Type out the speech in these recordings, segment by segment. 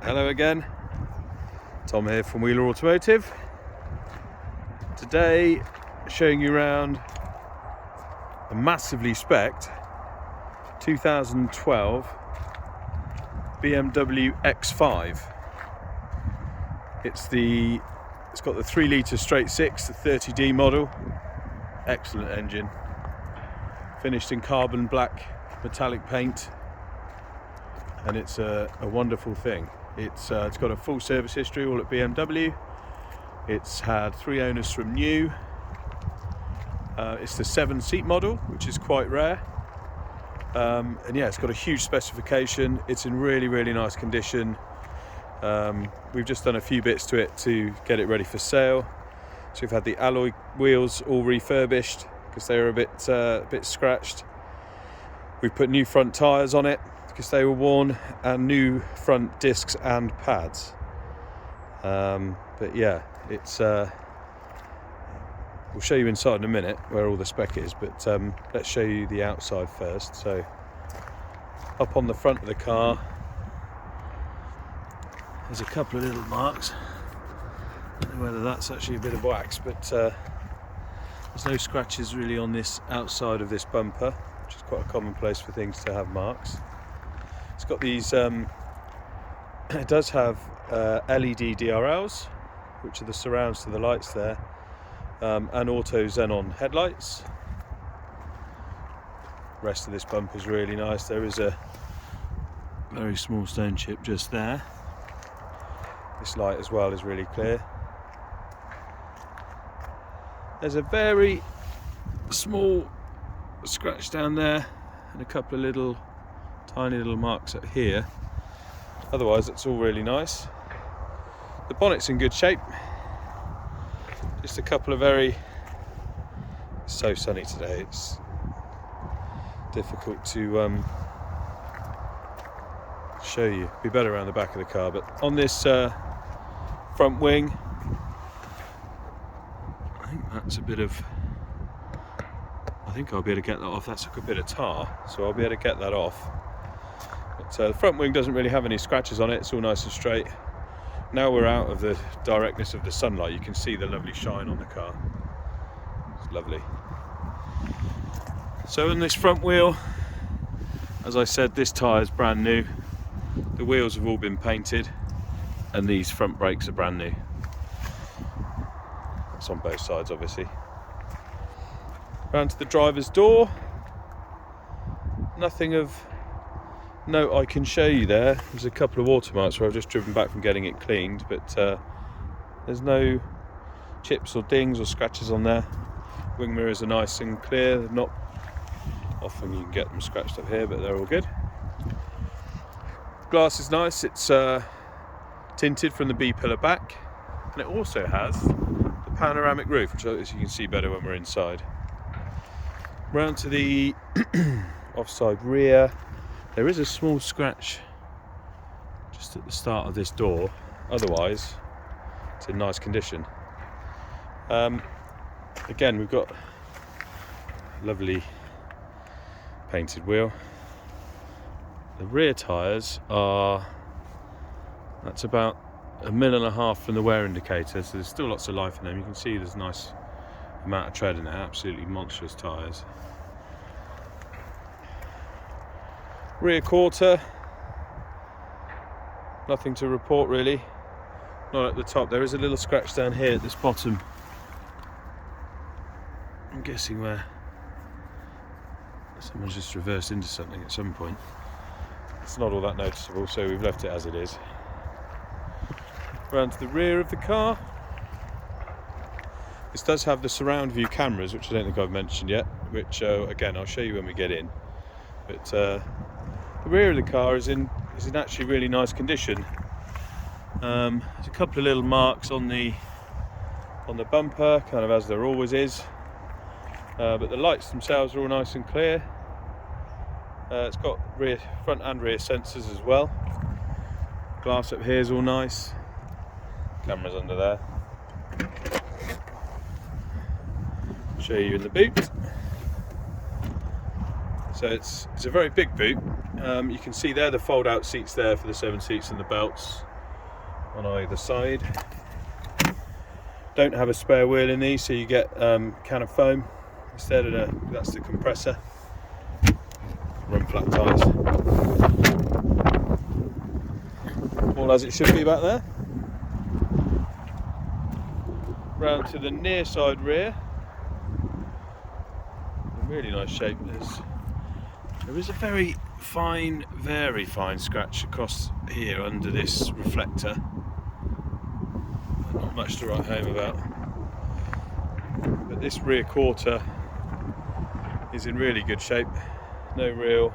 Hello again, Tom here from Wheeler Automotive. Today showing you around a massively spec'd 2012 BMW X5. It's got the 3 litre straight six, the 30D model. Excellent engine, finished in carbon black metallic paint, and it's a wonderful thing. It's got a full service history, all at BMW. It's had 3 owners from new. It's the 7-seat model, which is quite rare. And yeah, it's got a huge specification. It's in really nice condition. We've just done a few bits to it to get it ready for sale. So we've had the alloy wheels all refurbished because they were a bit scratched. We've put new front tyres on it because they were worn, and new front discs and pads. But yeah, it's we'll show you inside in a minute where all the spec is, but let's show you the outside first. So up on the front of the car there's a couple of little marks. I don't know whether that's actually a bit of wax, but there's no scratches really on this outside of this bumper, which is quite a commonplace for things to have marks. It's got these, it does have LED DRLs, which are the surrounds to the lights there, and auto xenon headlights. The rest of this bumper is really nice. There is a very small stone chip just there. This light as well is really clear. There's a very small scratch down there and a couple of little tiny little marks up here. Otherwise it's all really nice. The bonnet's in good shape. Just a couple of it's so sunny today, it's difficult to show you. It'd be better around the back of the car, but on this front wing, I think that's a bit of, I think I'll be able to get that off. That's like a bit of tar, so I'll be able to get that off. But the front wing doesn't really have any scratches on it. It's all nice and straight. Now we're out of the directness of the sunlight, you can see the lovely shine on the car. It's lovely. So in this front wheel, as I said, this tyre is brand new. The wheels have all been painted, and these front brakes are brand new. That's on both sides, obviously. Round to the driver's door. Nothing of note I can show you there. There's a couple of watermarks where I've just driven back from getting it cleaned, but there's no chips or dings or scratches on there. Wing mirrors are nice and clear. They're not often you can get them scratched up here, but they're all good. Glass is nice. It's tinted from the B-pillar back, and it also has the panoramic roof, which as you can see better when we're inside. Round to the offside rear, there is a small scratch just at the start of this door. Otherwise, it's in nice condition. Again, we've got a lovely painted wheel. The rear tyres are, that's about 1.5 mil from the wear indicator, so there's still lots of life in them. You can see there's a nice amount of tread in there, absolutely monstrous tyres. Rear quarter, nothing to report really, not at the top. There is a little scratch down here at this bottom. I'm guessing where someone's just reversed into something at some point. It's not all that noticeable, so we've left it as it is. Round to the rear of the car. This does have the surround view cameras, which I don't think I've mentioned yet, which again I'll show you when we get in. But the rear of the car is in actually really nice condition. There's a couple of little marks on the bumper, kind of as there always is. But the lights themselves are all nice and clear. It's got front and rear sensors as well. Glass up here is all nice. Cameras under there. Show you in the boot. So it's a very big boot. You can see there the fold out seats there for the 7 seats and the belts. on either side. Don't have a spare wheel in these, so you get can of foam instead of that's the compressor. Run flat tyres. All as it should be back there. Round to the near side rear. In really nice shape. There is a very fine scratch across here under this reflector. Not much to write home about. But this rear quarter is in really good shape. No real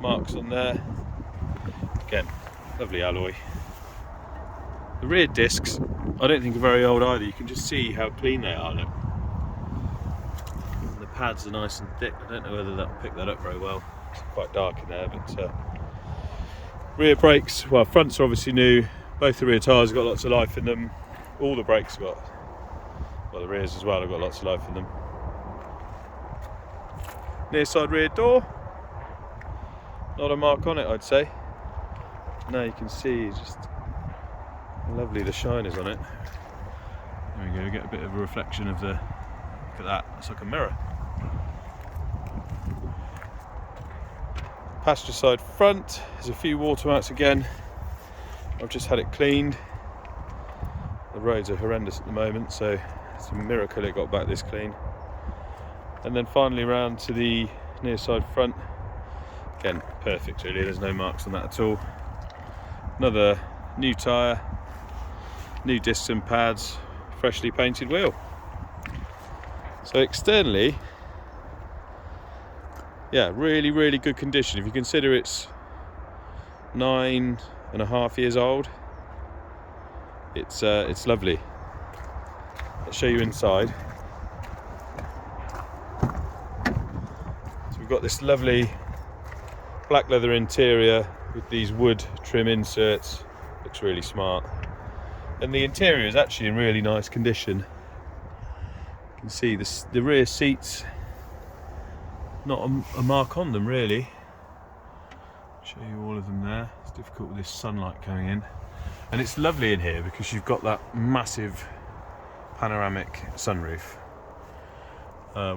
marks on there. Again, lovely alloy. The rear discs, I don't think are very old either. You can just see how clean they are. Look. And the pads are nice and thick. I don't know whether that'll pick that up very well. It's quite dark in there, but rear brakes, well, fronts are obviously new. Both the rear tyres have got lots of life in them. All the brakes have got, well, the rears as well have got lots of life in them. Near side rear door, not a mark on it, I'd say. Now you can see just how lovely the shine is on it. There we go, get a bit of a reflection of the, look at that, it's like a mirror. Passenger side front, there's a few water marks again. I've just had it cleaned. The roads are horrendous at the moment, so it's a miracle it got back this clean. And then finally round to the near side front. Again, perfect really, there's no marks on that at all. Another new tyre, new discs and pads, freshly painted wheel. So externally, yeah, really good condition. If you consider it's 9.5 years old, it's lovely. I'll show you inside. So we've got this lovely black leather interior with these wood trim inserts. Looks really smart. And the interior is actually in really nice condition. You can see the rear seats, not a mark on them really. Show you all of them there. It's difficult with this sunlight coming in. And it's lovely in here because you've got that massive panoramic sunroof,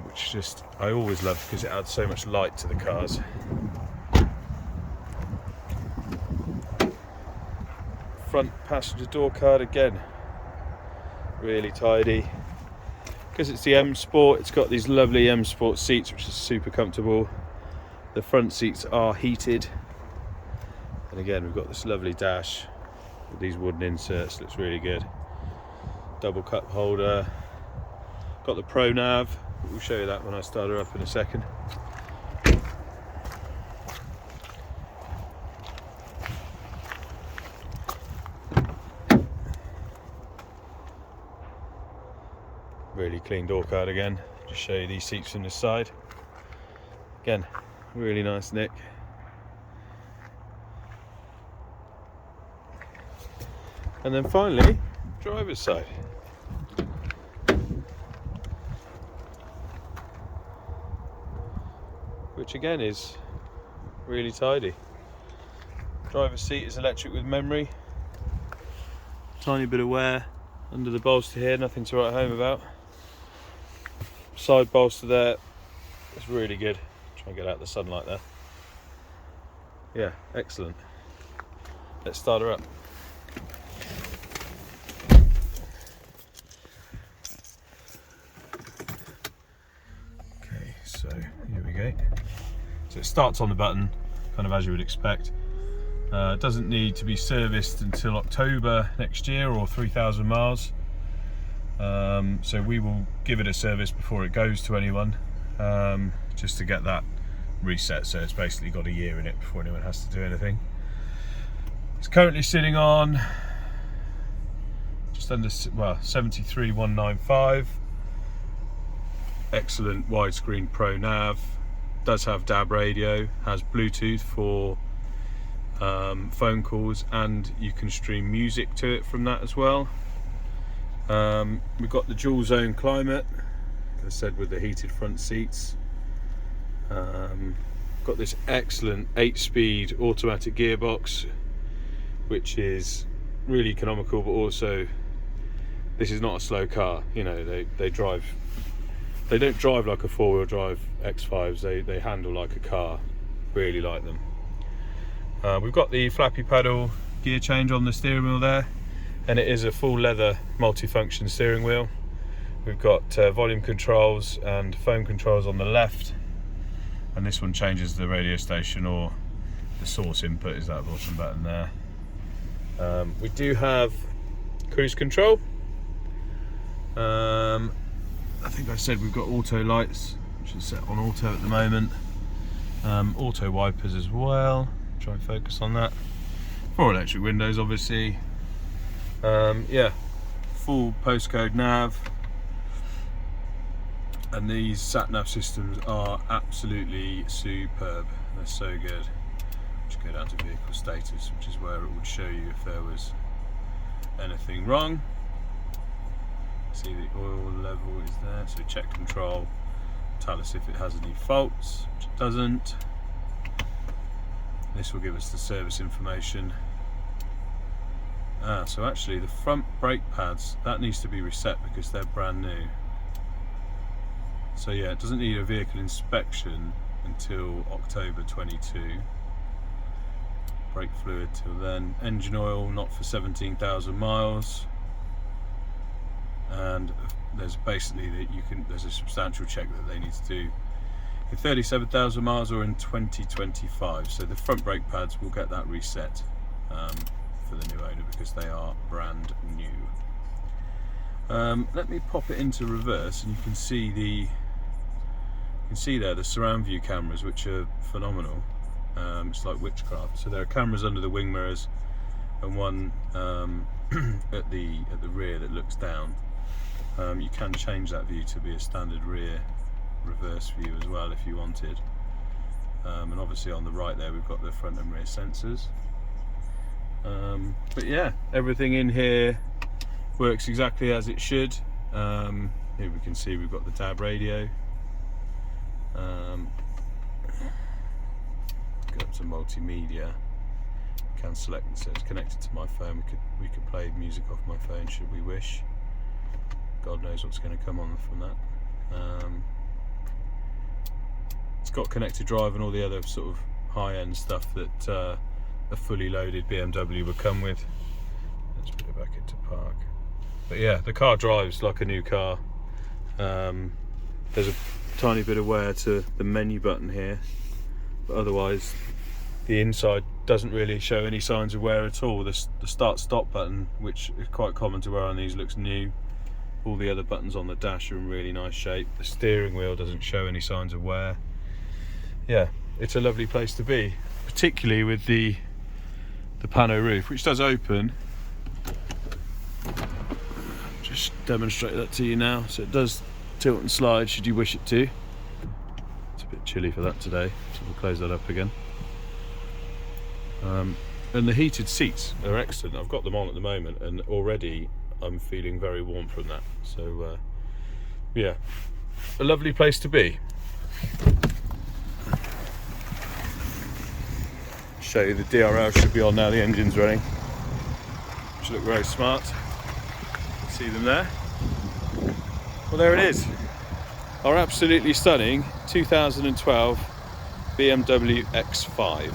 which just I always love because it adds so much light to the cars. Front passenger door card again, really tidy. Because it's the M Sport, it's got these lovely M Sport seats which are super comfortable. The front seats are heated. And again, we've got this lovely dash with these wooden inserts, looks really good. Double cup holder. Got the Pro Nav, we'll show you that when I start her up in a second. Really clean door card again. Just show you these seats from this side. Again, really nice nick. And then finally, driver's side. Which again is really tidy. Driver's seat is electric with memory. Tiny bit of wear under the bolster here, nothing to write home about. Side bolster there, it's really good. Try and get out the sunlight there. Yeah, excellent. Let's start her up. Okay, so here we go. So it starts on the button, kind of as you would expect. It doesn't need to be serviced until October next year or 3,000 miles. So we will give it a service before it goes to anyone, just to get that reset. So it's basically got a year in it before anyone has to do anything. It's currently sitting on just under 73,195. Excellent widescreen Pro Nav. Does have DAB radio, has Bluetooth for phone calls, and you can stream music to it from that as well. We've got the dual zone climate, as I said, with the heated front seats. Got this excellent 8-speed automatic gearbox, which is really economical, but also this is not a slow car. You know, they don't drive like a four-wheel drive X5s. They handle like a car. Really like them. We've got the flappy paddle gear change on the steering wheel there, and it is a full leather multifunction steering wheel. We've got volume controls and phone controls on the left, and this one changes the radio station, or the source input is that bottom button there. We do have cruise control. I think I said we've got auto lights, which is set on auto at the moment. Auto wipers as well. Try and focus on that. 4 electric windows, obviously. Yeah, full postcode nav. And these sat nav systems are absolutely superb. They're so good. Just go down to vehicle status, which is where it would show you if there was anything wrong. See the oil level is there, so check control, tell us if it has any faults, which it doesn't. This will give us the service information. So actually the front brake pads, that needs to be reset because they're brand new. So yeah, it doesn't need a vehicle inspection until October 22. Brake fluid till then. Engine oil not for 17,000 miles. And there's basically there's a substantial check that they need to do in 37,000 miles or in 2025. So the front brake pads will get that reset for the new owner because they are brand new. Let me pop it into reverse, and you can see there the surround view cameras, which are phenomenal. It's like witchcraft. So there are cameras under the wing mirrors, and one at the rear that looks down. You can change that view to be a standard rear reverse view as well if you wanted. And obviously on the right there we've got the front and rear sensors. But yeah, everything in here works exactly as it should. Here we can see we've got the DAB radio. Go up to multimedia. Can select it, so it's connected to my phone. We could play music off my phone should we wish. God knows what's going to come on from that. It's got connected drive and all the other sort of high-end stuff that a fully loaded BMW would come with. Let's put it back into park. But yeah, the car drives like a new car. There's a tiny bit of wear to the menu button here, but otherwise the inside doesn't really show any signs of wear at all. The start-stop button, which is quite common to wear on these, looks new. All the other buttons on the dash are in really nice shape. The steering wheel doesn't show any signs of wear. Yeah, it's a lovely place to be, particularly with the pano roof, which does open. Just demonstrate that to you now. So it does tilt and slide should you wish it to. It's a bit chilly for that today, so we'll close that up again. And the heated seats are excellent. I've got them on at the moment, and already I'm feeling very warm from that. So yeah, a lovely place to be. Show you the DRL should be on now, the engine's running. Should look very smart. See them there? Well, there it is. Our absolutely stunning 2012 BMW X5.